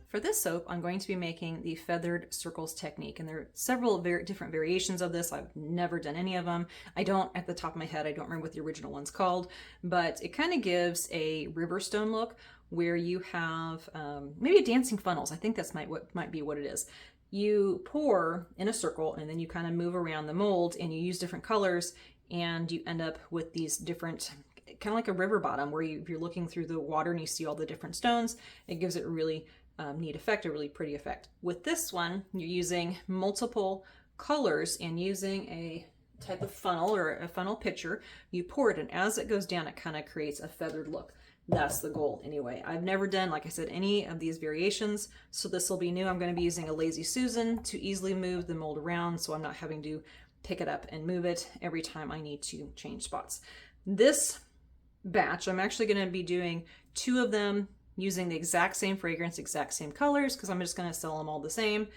For this soap, I'm going to be making the feathered circles technique, and there are several different variations of this. I've never done any of them. I don't, at the top of my head, I don't remember what the original one's called, but it kind of gives a river stone look where you have maybe dancing funnels. I think that's might be what it is. You pour in a circle and then you kind of move around the mold and you use different colors and you end up with these different, kind of like a river bottom where if you're looking through the water and you see all the different stones, it gives it a really neat effect, a really pretty effect. With this one, you're using multiple colors and using a type of funnel or a funnel pitcher. You pour it, and as it goes down, it kind of creates a feathered look. That's the goal anyway. I've never done, like I said, any of these variations, so this will be new. I'm going to be using a Lazy Susan to easily move the mold around, so I'm not having to pick it up and move it every time I need to change spots. This batch, I'm actually going to be doing 2 of them using the exact same fragrance, exact same colors, because I'm just going to sell them all the same.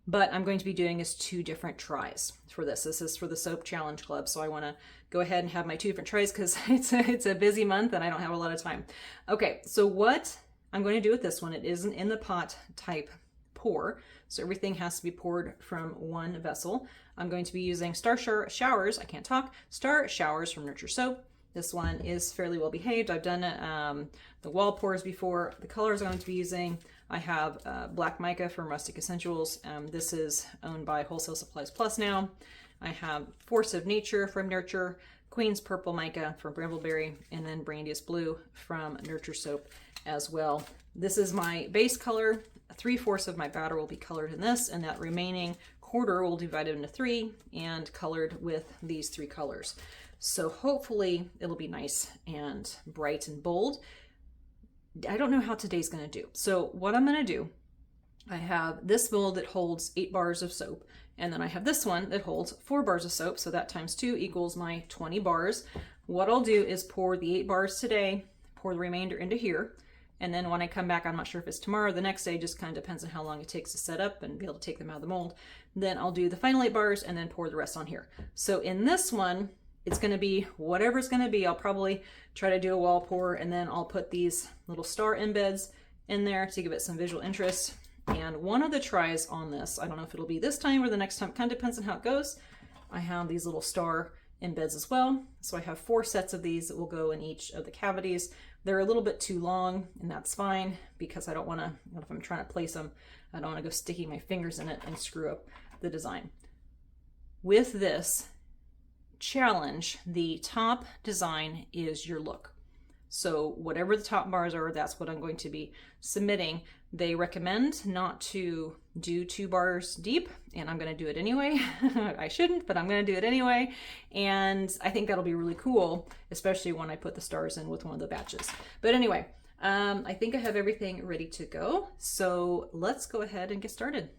But I'm going to be doing is 2 different tries for this. This is for the Soap Challenge Club, so I want to go ahead and have my 2 different tries because it's a busy month and I don't have a lot of time. Okay, so what I'm going to do with this one, it isn't in the pot type pour, so everything has to be poured from one vessel. I'm going to be using Star Showers, I can't talk, Star Showers from Nurture Soap. This one is fairly well behaved. I've done the wall pours before. The colors I'm going to be using, I have Black Mica from Rustic Essentials. This is owned by Wholesale Supplies Plus now. I have Force of Nature from Nurture, Queen's Purple Mica from Bramble Berry, and then Brandiest Blue from Nurture Soap as well. This is my base color. 3/4 of my powder will be colored in this, and that remaining quarter will divide it into 3 and colored with these 3 colors. So hopefully it'll be nice and bright and bold. I don't know how today's going to do. So what I'm going to do, I have this mold that holds 8 bars of soap, and then I have this one that holds 4 bars of soap. So that times 2 equals my 20 bars. What I'll do is pour the 8 bars today, pour the remainder into here. And then when I come back, I'm not sure if it's tomorrow or the next day, just kind of depends on how long it takes to set up and be able to take them out of the mold. Then I'll do the final 8 bars and then pour the rest on here. So in this one, it's going to be whatever it's going to be. I'll probably try to do a wall pour, and then I'll put these little star embeds in there to give it some visual interest. And one of the tries on this, I don't know if it'll be this time or the next time, kind of depends on how it goes. I have these little star embeds as well. So I have 4 sets of these that will go in each of the cavities. They're a little bit too long, and that's fine because I don't want to, if I'm trying to place them, I don't want to go sticking my fingers in it and screw up the design. With this challenge, the top design is your look. So whatever the top bars are, that's what I'm going to be submitting. They recommend not to do 2 bars deep, and I'm going to do it anyway. I shouldn't, but I'm going to do it anyway. And I think that'll be really cool, especially when I put the stars in with one of the batches. But anyway, I think I have everything ready to go. So let's go ahead and get started.